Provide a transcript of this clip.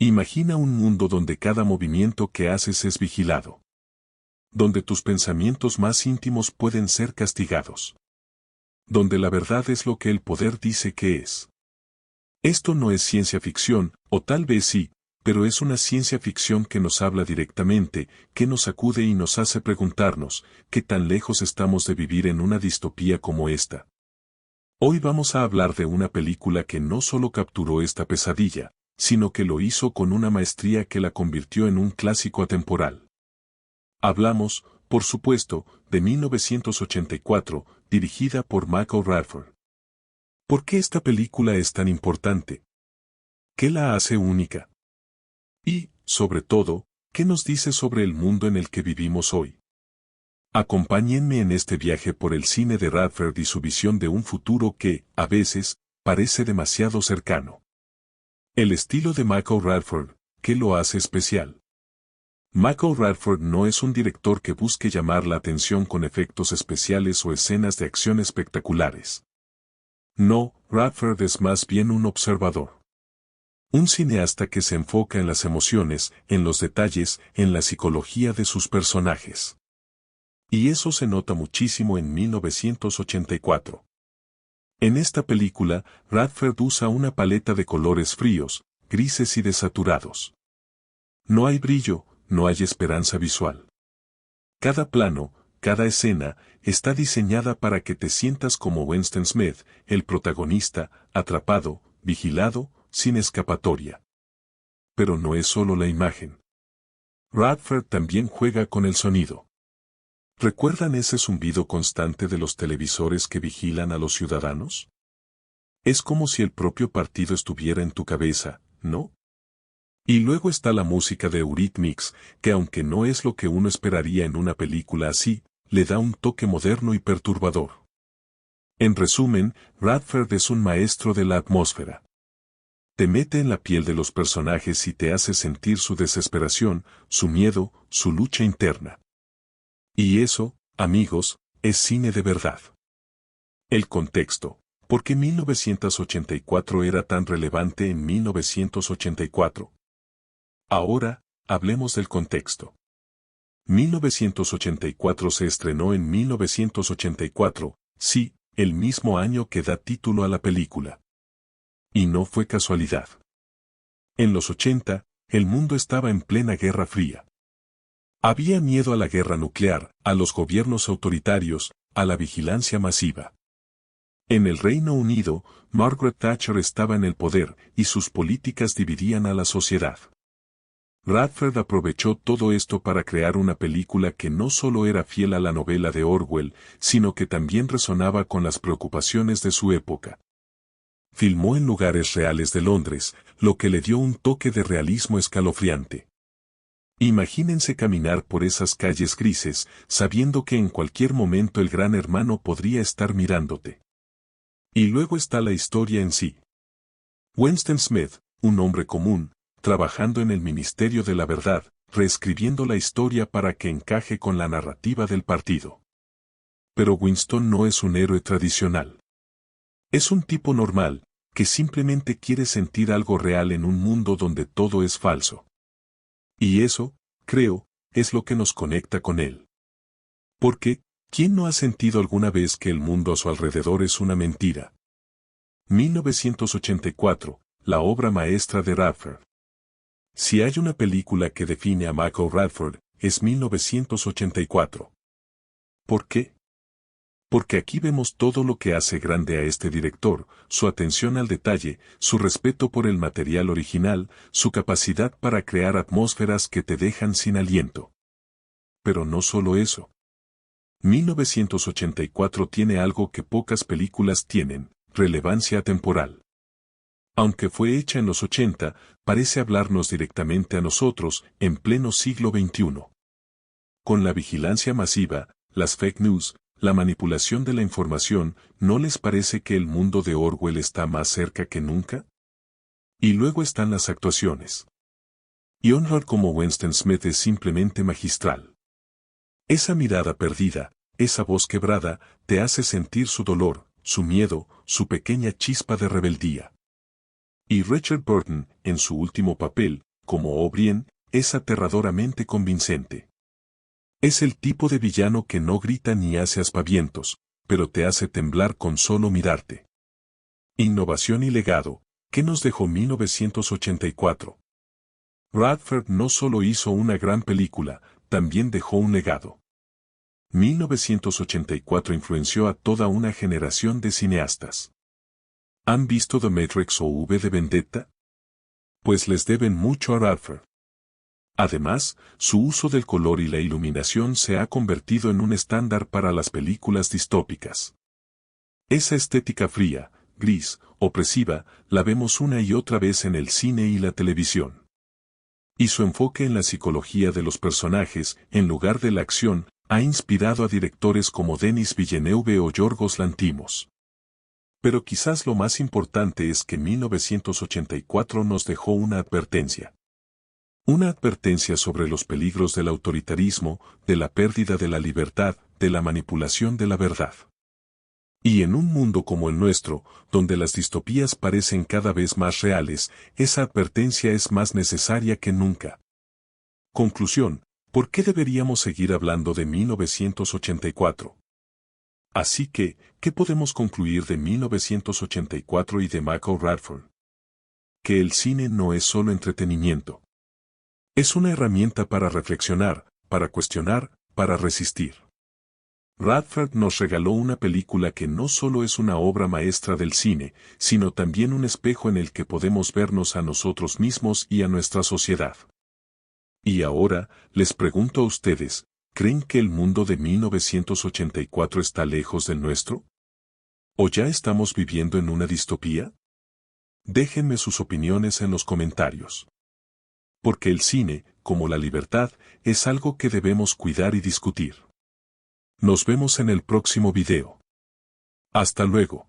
Imagina un mundo donde cada movimiento que haces es vigilado. Donde tus pensamientos más íntimos pueden ser castigados. Donde la verdad es lo que el poder dice que es. Esto no es ciencia ficción, o tal vez sí, pero es una ciencia ficción que nos habla directamente, que nos sacude y nos hace preguntarnos, ¿qué tan lejos estamos de vivir en una distopía como esta? Hoy vamos a hablar de una película que no solo capturó esta pesadilla, sino que lo hizo con una maestría que la convirtió en un clásico atemporal. Hablamos, por supuesto, de 1984, dirigida por Michael Radford. ¿Por qué esta película es tan importante? ¿Qué la hace única? Y, sobre todo, ¿qué nos dice sobre el mundo en el que vivimos hoy? Acompáñenme en este viaje por el cine de Radford y su visión de un futuro que, a veces, parece demasiado cercano. El estilo de Michael Radford, ¿qué lo hace especial? Michael Radford no es un director que busque llamar la atención con efectos especiales o escenas de acción espectaculares. No, Radford es más bien un observador. Un cineasta que se enfoca en las emociones, en los detalles, en la psicología de sus personajes. Y eso se nota muchísimo en 1984. En esta película, Radford usa una paleta de colores fríos, grises y desaturados. No hay brillo, no hay esperanza visual. Cada plano, cada escena, está diseñada para que te sientas como Winston Smith, el protagonista, atrapado, vigilado, sin escapatoria. Pero no es solo la imagen. Radford también juega con el sonido. ¿Recuerdan ese zumbido constante de los televisores que vigilan a los ciudadanos? Es como si el propio partido estuviera en tu cabeza, ¿no? Y luego está la música de Eurythmics, que aunque no es lo que uno esperaría en una película así, le da un toque moderno y perturbador. En resumen, Radford es un maestro de la atmósfera. Te mete en la piel de los personajes y te hace sentir su desesperación, su miedo, su lucha interna. Y eso, amigos, es cine de verdad. El contexto. ¿Por qué 1984 era tan relevante en 1984? Ahora, hablemos del contexto. 1984 se estrenó en 1984, sí, el mismo año que da título a la película. Y no fue casualidad. En los 80, el mundo estaba en plena Guerra Fría. Había miedo a la guerra nuclear, a los gobiernos autoritarios, a la vigilancia masiva. En el Reino Unido, Margaret Thatcher estaba en el poder y sus políticas dividían a la sociedad. Radford aprovechó todo esto para crear una película que no solo era fiel a la novela de Orwell, sino que también resonaba con las preocupaciones de su época. Filmó en lugares reales de Londres, lo que le dio un toque de realismo escalofriante. Imagínense caminar por esas calles grises, sabiendo que en cualquier momento el gran hermano podría estar mirándote. Y luego está la historia en sí. Winston Smith, un hombre común, trabajando en el Ministerio de la Verdad, reescribiendo la historia para que encaje con la narrativa del partido. Pero Winston no es un héroe tradicional. Es un tipo normal, que simplemente quiere sentir algo real en un mundo donde todo es falso. Y eso, creo, es lo que nos conecta con él. Porque, ¿quién no ha sentido alguna vez que el mundo a su alrededor es una mentira? 1984, la obra maestra de Radford. Si hay una película que define a Michael Radford, es 1984. ¿Por qué? Porque aquí vemos todo lo que hace grande a este director, su atención al detalle, su respeto por el material original, su capacidad para crear atmósferas que te dejan sin aliento. Pero no solo eso. 1984 tiene algo que pocas películas tienen, relevancia temporal. Aunque fue hecha en los 80, parece hablarnos directamente a nosotros, en pleno siglo XXI. Con la vigilancia masiva, las fake news, la manipulación de la información, ¿no les parece que el mundo de Orwell está más cerca que nunca? Y luego están las actuaciones. Ironhart como Winston Smith es simplemente magistral. Esa mirada perdida, esa voz quebrada, te hace sentir su dolor, su miedo, su pequeña chispa de rebeldía. Y Richard Burton, en su último papel, como O'Brien, es aterradoramente convincente. Es el tipo de villano que no grita ni hace aspavientos, pero te hace temblar con solo mirarte. Innovación y legado, ¿qué nos dejó 1984? Radford no solo hizo una gran película, también dejó un legado. 1984 influenció a toda una generación de cineastas. ¿Han visto The Matrix o V de Vendetta? Pues les deben mucho a Radford. Además, su uso del color y la iluminación se ha convertido en un estándar para las películas distópicas. Esa estética fría, gris, opresiva, la vemos una y otra vez en el cine y la televisión. Y su enfoque en la psicología de los personajes, en lugar de la acción, ha inspirado a directores como Denis Villeneuve o Yorgos Lanthimos. Pero quizás lo más importante es que 1984 nos dejó una advertencia. Una advertencia sobre los peligros del autoritarismo, de la pérdida de la libertad, de la manipulación de la verdad. Y en un mundo como el nuestro, donde las distopías parecen cada vez más reales, esa advertencia es más necesaria que nunca. Conclusión, ¿por qué deberíamos seguir hablando de 1984? Así que, ¿qué podemos concluir de 1984 y de Michael Radford? Que el cine no es solo entretenimiento. Es una herramienta para reflexionar, para cuestionar, para resistir. Radford nos regaló una película que no solo es una obra maestra del cine, sino también un espejo en el que podemos vernos a nosotros mismos y a nuestra sociedad. Y ahora, les pregunto a ustedes, ¿creen que el mundo de 1984 está lejos del nuestro? ¿O ya estamos viviendo en una distopía? Déjenme sus opiniones en los comentarios. Porque el cine, como la libertad, es algo que debemos cuidar y discutir. Nos vemos en el próximo video. Hasta luego.